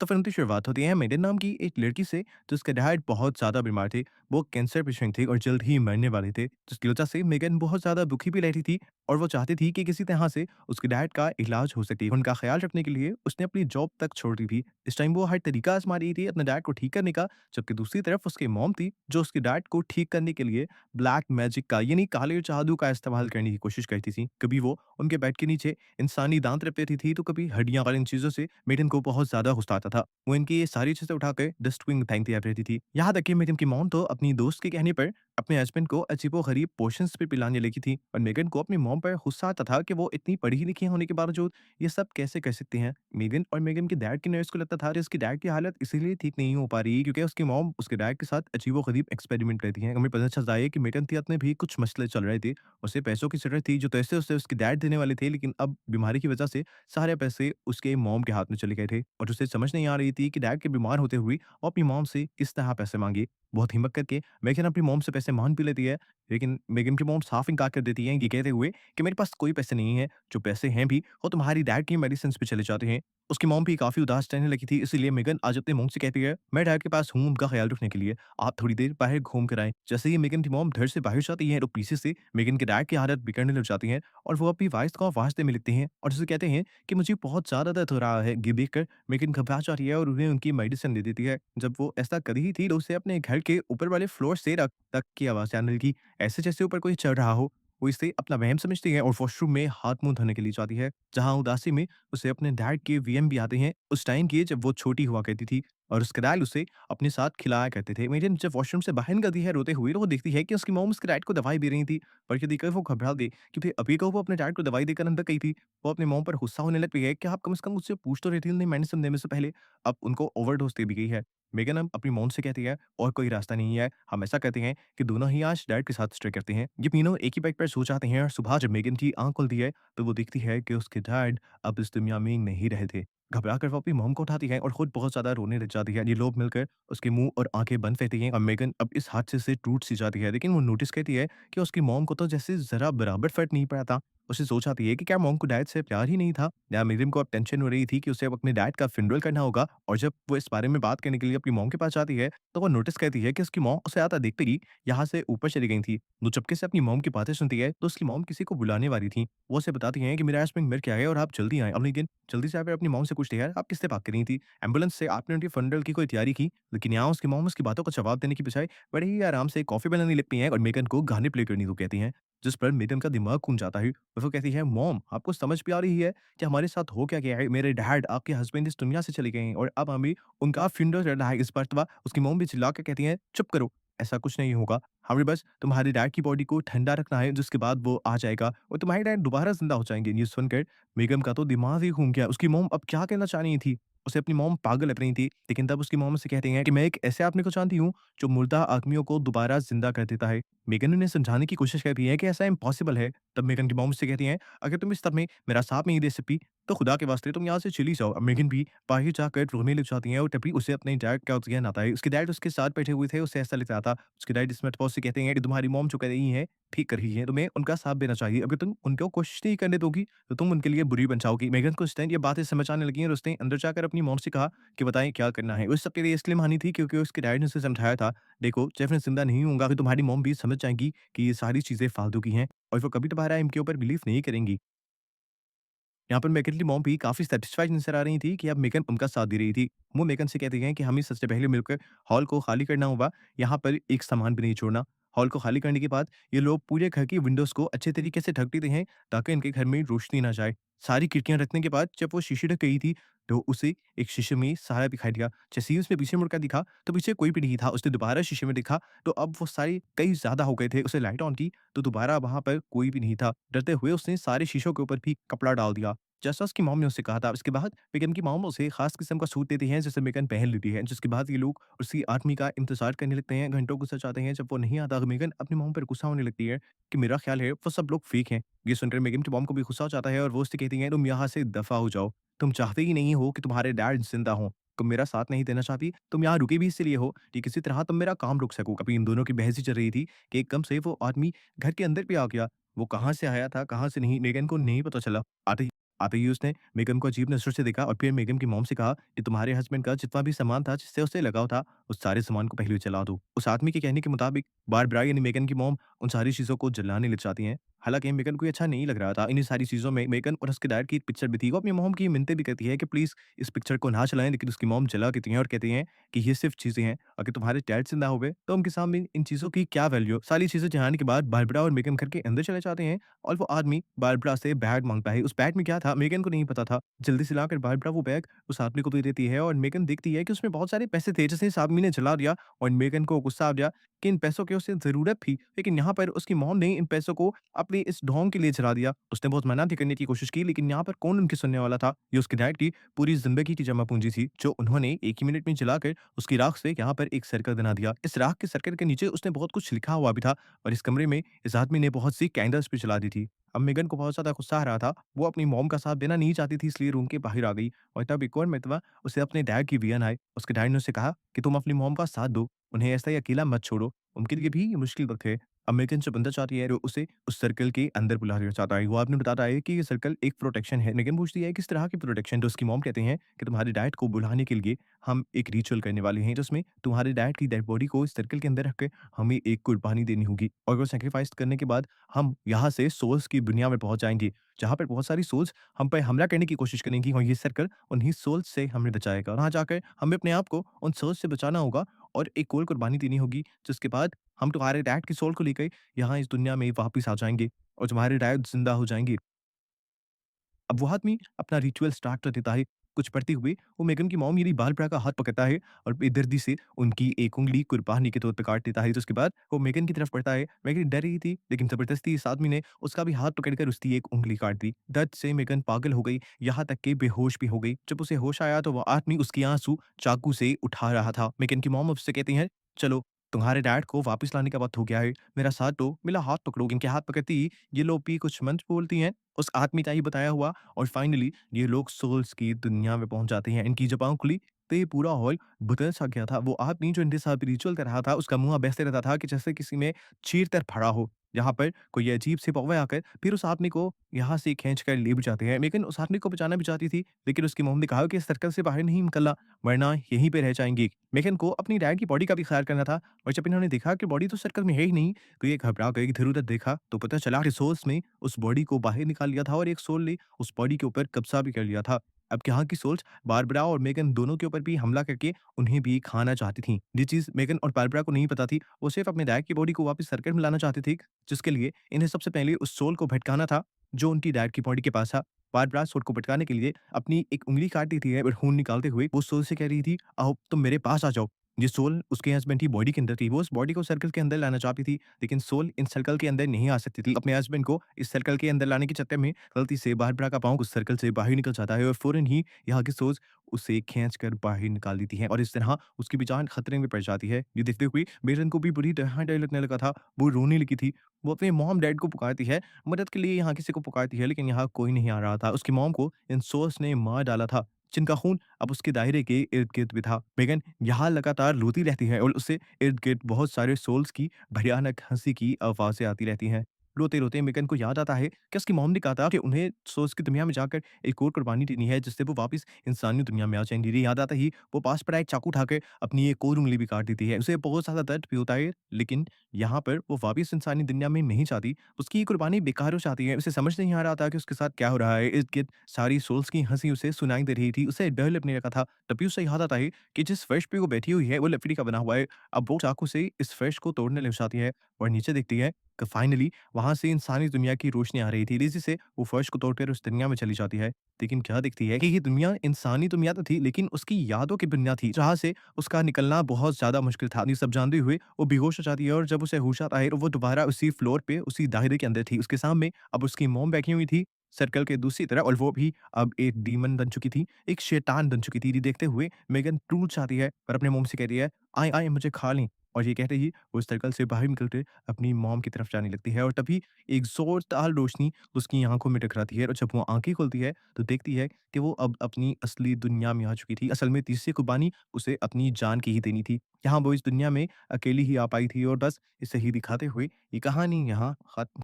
तो फिल्म की शुरुआत होती है मेडन नाम की एक लड़की से, जिसके डैड बहुत ज़्यादा बीमार थे। वो कैंसर पेशेंट थे और जल्द ही मरने वाले थे, जिसकी वजह से मेगन बहुत ज़्यादा दुखी भी रहती थी और वो चाहती थी कि किसी तरह से उसके डैड का इलाज हो सके। उनका ख्याल रखने के लिए उसने अपनी जॉब तक छोड़ दी थी। इस टाइम वो हर तरीका आजमा रही थी अपने डैड को ठीक करने का, जबकि दूसरी तरफ उसकी मॉम थी जो उसके डैड को ठीक करने के लिए ब्लैक मैजिक का यानी काले जादू का इस्तेमाल करने की कोशिश करती थी। कभी वो उनके बेड के नीचे इंसानी दांत रख देती थी, तो कभी हड्डियां, और इन चीज़ों से मेडन को बहुत ज़्यादा गुस्सा आता था। वो इनकी ये सारी चीज़ें उठाकर डस्टबिन में फेंक दिया करती थी। यहाँ तक कि मेडन की मॉम तो अपनी दोस्त के कहने पर अपने हस्बैंड को अजीबो-गरीब पोर्शंस भी पिलाने लगी थी, और मेगन को अपनी मॉम पर गुस्सा आता था कि वो इतनी पढ़ी-लिखी होने के बावजूद ये सब कैसे कर सकती हैं। मेगन और मेगन के डैड की नर्स को लगता था कि उसके डैड की हालत इसीलिए ठीक नहीं हो पा रही क्योंकि उसकी मॉम उसके डैड के साथ अजीबो-गरीब एक्सपेरिमेंट करती हैं। हमें पता चलता है कि मेगन के हाथ में भी कुछ मसले चल रहे थे। उसे पैसों की ज़रूरत थी जो पैसे उसे उसके डैड देने वाले थे, लेकिन अब बीमारी की वजह से सारे पैसे उसके मॉम के हाथ में चले गए थे और उसे समझ नहीं आ रही थी कि डैड के बीमार होते हुए वो अपनी मॉम से किस तरह पैसे माँगे। बहुत हिम्मत करके मेगन अपनी मॉम से पैसे माँग भी लेती है, लेकिन मेगन की मॉम साफ इनकार कर देती है ये कहते हुए कि मेरे पास कोई पैसे नहीं है, जो पैसे हैं भी वो तुम्हारी डैड की मेडिसिन्स पे चले जाते हैं। उसकी मॉम भी काफ़ी उदास रहने लगी थी, इसीलिए मेगन आज अपने मॉम से कहती है, मैं डैड के पास हूँ उनका ख्याल रखने के लिए, आप थोड़ी देर बाहर घूम कर आएँ। जैसे ही मेगन की मॉम घर से बाहर जाती है तो पीछे से मेगन के डैड की हालत बिगड़ने लग जाती है और वो अपनी वाइफ को आवाज़ देने लगते हैं और उसे कहते हैं कि मुझे बहुत ज़्यादा दर्द हो रहा है। ये देखकर मेगन घबरा जाती है और उन्हें उनकी मेडिसिन दे देती है। जब वो ऐसा कर रही थी तो उसे अपने घर के ऊपर वाले फ्लोर से रक तक की आवाज़ आने लगी, ऐसे जैसे ऊपर कोई चढ़ रहा हो। वो इसे अपना वहम समझती है और वॉशरूम में हाथ-मुँह धोने के लिए जाती है, जहाँ उदासी में उसे अपने डैड के वीएम भी आते हैं, उस टाइम की जब वो छोटी हुआ करती थी और उसके डैड उसे अपने साथ खिलाया करते थे। मेरियम जब वॉशरूम से बाहर निकलती है रोते हुए, तो वो देखती है कि उसकी मॉम उसके डैड को दवाई दे रही थी, पर ये देखकर वो घबरा गई क्योंकि अभी को वो अपने डैड को दवाई देकर अंदर गई थी। वो अपनी मॉम पर गुस्सा होने लग गई है कि आप कम से कम मुझसे पूछ तो रही थी मेडिसिन देने से पहले, अब उनको ओवरडोज़ दे दी गई है। मेगन अब अपनी मॉम से कहती है, और कोई रास्ता नहीं है, हम ऐसा करते हैं कि दोनों ही आज डैड के साथ स्टे करते हैं। ये तीनों एक ही बेड पर सो जाते हैं और सुबह जब मेगन की आँख खुलती है, तो वो देखती है कि उसके डैड अब इस दुनिया में नहीं रहे थे। घबरा कर वो अपनी मॉम को उठाती है और खुद बहुत ज़्यादा रोने लग जाती है। ये लोग मिलकर उसके मुँह और आँखें बंद रहती हैं और मेगन अब इस हादसे से टूट-सी जाती है। लेकिन वो नोटिस करती है कि उसकी मॉम को तो जैसे ज़रा बराबर फ़र्क नहीं पड़ा था। उसे सोच आती है कि क्या मॉम को डैड से प्यार ही नहीं था? या मेगन को अब टेंशन हो रही थी कि उसे अब अपने डैड का फ़िनरल करना होगा, और जब वो इस बारे में बात करने के लिए अपनी मॉम के पास जाती है, तो वो नोटिस करती है कि उसकी मॉम उसे आता देखते ही यहाँ से ऊपर चली गई थी। वो चुपके से अपनी मॉम की बातें सुनती है, तो उसकी मॉम किसी को बुलाने वाली थी। वो उसे बताती हैं कि मेरा हस्बैंड मर गया है और आप जल्दी आएँ। अब लेकिन जल्दी से आकर अपनी मॉम से पूछती है, आप किससे बात कर रही थी? एम्बुलेंस से? आपने उनके फनरल की कोई तैयारी की? लेकिन यहाँ उसकी मॉम उसकी बातों का जवाब देने की बजाय बड़े ही आराम से कॉफ़ी बनाने लगती हैं और मेगन को गाने प्ले करने को कहती हैं, जिस पर मेगन का दिमाग घूम जाता है और वो कहती है, मॉम आपको समझ भी आ रही है कि हमारे साथ हो क्या गया है? मेरे डैड आपके हस्बैंड इस दुनिया से चले गए हैं और अब हमें उनका फ्यूनरल करना है। इस मर्तबा उसकी मॉम भी चिल्लाकर कहती हैं, चुप करो, ऐसा कुछ नहीं होगा। हमें बस तुम्हारे डैड की बॉडी को ठंडा रखना है, जिसके बाद वो आ जाएगा और तुम्हारे डैड दोबारा ज़िंदा हो जाएँगे। ये सुनकर बेगम का तो दिमाग ही घूम गया। उसकी मॉम अब क्या कहना चाह रही थी? उसे अपनी मॉम पागल लग रही थी, लेकिन तब उसकी मॉम उसे कहती हैं कि मैं एक ऐसे आदमी को जानती हूँ, जो मुर्दा आदमियों को दोबारा ज़िंदा कर देता है। मेगन उन्हें समझाने की कोशिश करती है कि ऐसा इम्पॉसिबल है। तब मेगन की मॉम उससे कहती हैं, अगर तुम इस सब में मेरा साथ नहीं दे सकती, तो खुदा के वास्ते तुम यहाँ से चली जाओ। अब मेगन भी बाहर जाकर रोने लग जाती है और तभी उसे अपने डैड का ज़हन आता है। उसके डैड उसके साथ बैठे हुए थे, उसे ऐसा लग रहा था। उसके डैड इस मर्तबा उससे कहते हैं कि तुम्हारी मॉम जो कर रही है, ठीक कर रही है, तुम्हें उनका साथ देना चाहिए। अगर तुम उनको कोशिश नहीं करने दोगी, तो तुम उनके लिए बुरी बन जाओगी। मेगन को इस टाइम ये बातें समझ आने लगी और उसने अंदर जाकर अपनी मॉम से कहा कि बताएँ क्या करना है। वो इस सब के लिए इसलिए मानी थी क्योंकि उसके डैड ने उसे समझाया था, देखो जब मैं ज़िंदा नहीं होऊँगा तो तुम्हारी मॉम भी समझ जाएँगी कि ये सारी चीज़ें फालतू की हैं और वो कभी दोबारा इनके ऊपर बिलीव नहीं करेंगी। यहाँ पर मेगन की मॉम भी काफ़ी सैटिस्फाइड नज़र आ रही थी कि अब मेगन उनका साथ दे रही थी। वो मेगन से कहती हैं कि हमें सबसे पहले मिलकर हॉल को खाली करना होगा, यहाँ पर एक सामान भी नहीं छोड़ना। हॉल को खाली करने के बाद ये लोग पूरे घर की विंडोज़ को अच्छे तरीके से ढक देते हैं, ताकि इनके घर में रोशनी ना जाए। सारी खिड़कियाँ रखने के बाद जब वो शीशे ढक गई थी, तो उसे एक शीशे में सारा दिखाई दिया। जैसे ही उसने पीछे मुड़कर देखा, तो पीछे कोई भी नहीं था। उसने दोबारा शीशे में देखा, तो अब वो सारे कई ज़्यादा हो गए थे। उसे लाइट ऑन की, तो दोबारा वहाँ पर कोई भी नहीं था। डरते हुए उसने सारे शीशों के ऊपर भी कपड़ा डाल दिया। जैसा उसकी मॉम ने उससे कहा था। इसके बाद मेगन की मॉम उसे खास किस्म का सूट देती हैं, जिसे मेगन पहन लेती है। जिसके बाद ये लोग उसी आदमी का इंतज़ार करने लगते हैं, घंटों गुस्सा चाहते हैं। जब वो नहीं आता, तो मेगन अपनी मॉम पर गुस्सा होने लगती है कि मेरा ख्याल है वो सब लोग फेक हैं। ये सुनकर मेगन की मॉम को भी गुस्सा हो जाता है और वो उससे कहती हैं, तुम यहाँ से दफ़ा हो जाओ। तुम चाहते ही नहीं हो कि तुम्हारे डैड ज़िंदा हों। तुम मेरा साथ नहीं देना चाहती, तुम यहाँ रुकी भी इसीलिए हो कि किसी तरह तुम मेरा काम रोक सको। अभी इन दोनों की बहस ही चल रही थी कि एकदम से वो आदमी घर के अंदर भी आ गया। वो कहाँ से आया था, कहाँ से नहीं, मेगन को नहीं पता चला। आते ही आते ही उसने मेगन को अजीब नज़र से देखा और फिर मेगन की मॉम से कहा कि तुम्हारे हस्बैंड का जितना भी सामान था जिससे उसे लगाव था, उस सारे सामान को पहले जला दो। उस आदमी के कहने के मुताबिक बारबरा यानी मेगन की मॉम उन सारी चीज़ों को जलाने लग जाती हैं। हालाँकि मेगन को ये अच्छा नहीं लग रहा था। इन्हीं सारी चीज़ों में मेगन और उसके डैड की एक पिक्चर भी थी। वो अपनी मॉम की मिन्नतें भी करती है कि प्लीज़ इस पिक्चर को ना जलाएँ, लेकिन उसकी मॉम जला देती हैं और कहती हैं कि ये सिर्फ़ चीज़ें हैं। अगर तुम्हारे डैड ज़िंदा हो गए तो उनके सामने इन चीज़ों की क्या वैल्यू? सारी चीज़ें जलाने के बाद बारबरा और मेगन घर के अंदर चले जाते हैं और वो आदमी बारबरा से बैग माँगता है। उस बैग में क्या था मेगन को नहीं पता था। जल्दी से लाकर बारबरा वो बैग उस आदमी को दे देती है और मेगन देखती है कि उसमें बहुत सारे पैसे थे जिसे इस आदमी ने जला दिया और मेगन को गुस्सा आ गया कि इन पैसों की उसे ज़रूरत थी। लेकिन यहाँ पर उसकी मॉम ने इन पैसों को अपनी इस ढोंग के लिए जला दिया। उसने बहुत मना भी करने की कोशिश की, लेकिन यहाँ पर कौन उनकी सुनने वाला था? ये उसके डैड की पूरी ज़िंदगी की जमा पूँजी थी, जो उन्होंने एक ही मिनट में जलाकर उसकी राख से यहाँ पर एक सर्कल बना दिया। इस राख के सर्कल के नीचे उसने बहुत कुछ लिखा हुआ भी था और इस कमरे में इस आदमी ने बहुत सी कैंडल्स भी जला दी थी। अब मेगन को बहुत ज़्यादा गुस्सा आ रहा था। वो अपनी मॉम का साथ देना नहीं चाहती थी, इसलिए रूम के बाहर आ गई और तब एक और मर्तबा उसे अपने डैड की वियन आई। उसके डैड ने उसे कहा कि तुम अपनी मॉम का साथ दो, उन्हें ऐसा ही अकेला मत छोड़ो, उनके लिए भी ये मुश्किल वक़्त है। अमेरिकन जब बंदा चाहती है वो उसे उस सर्कल के अंदर बुला लेना चाहता है। वो आदमी बताता है कि ये सर्कल एक प्रोटेक्शन है। मेगन पूछती है किस तरह की प्रोटेक्शन? तो उसकी मॉम कहते हैं कि तुम्हारे डैड को बुलाने के लिए हम एक रिचुअल करने वाले हैं, जिसमें तुम्हारे डैड की डेड बॉडी को इस सर्कल के अंदर रख के हमें एक कुर्बानी देनी होगी और वो सैक्रिफाइस करने के बाद हम यहाँ से सोल्स की दुनिया में पहुँच जाएँगे, जहाँ पर बहुत सारी सोल्स हम पे हमला करने की कोशिश करेंगी और ये सर्कल उन्हीं सोल्स से हमें बचाएगा और वहाँ जाकर हमें अपने आप को उन सोल्स से बचाना होगा और एक और कुर्बानी देनी होगी, जिसके बाद हम तुम्हारे डैड की सोल को लेकर यहाँ इस दुनिया में वापस आ जाएँगे और तुम्हारे डैड ज़िंदा हो जाएँगे। अब वो आदमी अपना रिचुअल स्टार्ट कर देता है। कुछ पढ़ते हुए वो मेगन की मॉम यानी बारबरा का हाथ पकड़ता है और बेदर्दी से उनकी एक उँगली कुर्बानी के तौर पे काट देता है। तो उसके बाद वो मेगन की तरफ बढ़ता है। मेगन डर रही थी, लेकिन ज़बरदस्ती इस आदमी ने उसका भी हाथ पकड़कर उसकी एक उँगली काट दी। दर्द से मेगन पागल हो गई, यहाँ तक कि बेहोश भी हो गई। जब उसे होश आया तो वो आदमी उसके आँसू चाकू से उठा रहा था। मेगन की मॉम उससे कहती हैं, "चलो, तुम्हारे डैड को वापस लाने का वक़्त हो गया है। मेरा साथ दो, मेरा हाथ पकड़ो।" इनके हाथ पकड़ते ही ये लोग भी कुछ मंत्र बोलती हैं, उस आदमी का ही बताया हुआ और फाइनली ये लोग सोल्स की दुनिया में पहुँच जाते हैं। इनकी जब आँख खुली तो ये पूरा हॉल बदल-सा गया था। वो आदमी जो इनके साथ रिचुअल कर रहा था, उसका मुँह ऐसे रहता था कि जैसे किसी ने चीर-तर फाड़ा हो। यहाँ पर कोई अजीब-सी कौवे आकर फिर उस आदमी को यहाँ से खींच कर ले भी जाते हैं। लेकिन उस आदमी को बचाना भी चाहती थी, लेकिन उसकी मॉम ने कहा कि इस सर्कल से बाहर नहीं निकलना, वरना यहीं पे रह जाएँगी। मेगन को अपनी डैड की बॉडी का भी ख़्याल करना था और जब इन्होंने देखा कि बॉडी तो सर्कल में है ही नहीं, तो ये घबरा गए। इधर-उधर देखा तो पता चला कि सोल्स ने उस बॉडी को बाहर निकाल लिया था और एक सोल ने उस बॉडी के ऊपर कब्ज़ा भी कर लिया था। अब यहाँ की सोल्स बारबरा और मेगन दोनों के ऊपर भी हमला करके उन्हें भी खाना चाहती थीं। ये चीज़ मेगन और बारबरा को नहीं पता थी। वो सिर्फ़ अपने डैड की बॉडी को वापस सर्कल में लाना चाहती थी, जिसके लिए इन्हें सबसे पहले उस सोल को भटकाना था, जो उनकी डैड की बॉडी के पास था। बारबरा सोल को भटकाने के लिए अपनी एक उँगली काट दी थी और खून निकालते हुए वो सोल से कह रही थी, "आओ, तुम मेरे पास आ जाओ।" ये सोल उसके हस्बैंड की बॉडी के अंदर थी। वो उस बॉडी को सर्कल के अंदर लाना चाहती थी, लेकिन सोल इन सर्कल के अंदर नहीं आ सकती थी। अपने हस्बैंड को इस सर्कल के अंदर लाने के चक्कर में गलती से बारबरा का पाँव उस सर्कल से बाहर निकल जाता है और फ़ौरन ही यहाँ की सोल्स उसे खींचकर बाहर निकाल देती हैं और इस तरह उसकी भी जान खतरे में पड़ जाती है। ये देखते हुए मेरन को भी बुरी तरह डर लगने लगा था। वो रोने लगी थी। वो अपने मॉम-डैड को पुकारती है, मदद के लिए यहाँ किसी को पुकारती है, लेकिन यहाँ कोई नहीं आ रहा था। उसकी मॉम को इन सोल्स ने मार डाला था, जिनका खून अब उसके दायरे के इर्द-गिर्द भी था। मेगन यहाँ लगातार रोती रहती है और उससे इर्द-गिर्द बहुत सारे सोल्स की भयानक हँसी की आवाज़ें आती रहती हैं। रोते-रोते मेगन को याद आता है कि उसकी मॉम ने कहा था कि उन्हें सोल्स की दुनिया में जाकर एक और कुर्बानी देनी है, जिससे वो वापस इंसानी दुनिया में आ जाएँगी। ये याद आता ही वो पास पड़ा एक चाकू उठाकर अपनी एक और उँगली भी काट देती है। उसे बहुत ज़्यादा दर्द भी होता है, लेकिन यहाँ पर वो वापस इंसानी दुनिया में नहीं चाहती। उसकी ये कुर्बानी बेकार हो जाती है। उसे समझ नहीं आ रहा था कि उसके साथ क्या हो रहा है। इर्द-गिर्द सारी सोल्स की हँसी उसे सुनाई दे रही थी। उसे डर लगने लगा था। तभी उसे याद आता है कि जिस फर्श पे वो बैठी हुई है, वो लकड़ी का बना हुआ है। अब वो चाकू से इस फर्श को तोड़ने लग जाती है और नीचे देखती है कि फाइनली वहाँ से इंसानी दुनिया की रोशनी आ रही थी। तेज़ी से वो फर्श को तोड़कर उस दुनिया में चली जाती है। लेकिन क्या दिखती है कि ये दुनिया इंसानी दुनिया तो थी, लेकिन उसकी यादों की दुनिया थी, जहाँ से उसका निकलना बहुत ज़्यादा मुश्किल था। ये सब जानते हुए वो बेहोश हो जाती है और जब उसे होश आता है, तो वो दोबारा उसी फ्लोर पे, उसी दायरे के अंदर थी। उसके सामने अब उसकी मॉम बैठी हुई थी, सर्कल के दूसरी तरफ और वो भी अब एक डीमन बन चुकी थी, एक शैतान बन चुकी थी। ये देखते हुए मेगन टूट जाती है और अपने मॉम से कहती है, "आएँ, आएँ, मुझे खा लें।" और ये कहते ही वो सर्कल से बाहर निकलकर अपनी मॉम की तरफ जाने लगती है और तभी एक ज़ोरदार रोशनी उसकी आँखों में टकराती है और जब वो आँखें खोलती है, तो देखती है कि वो अब अपनी असली दुनिया में आ चुकी थी। असल में तीसरी कुर्बानी उसे अपनी जान की ही देनी थी। यहाँ वो इस दुनिया में अकेली ही आ पाई थी और बस इसे ही दिखाते हुए ये कहानी यहाँ खत्म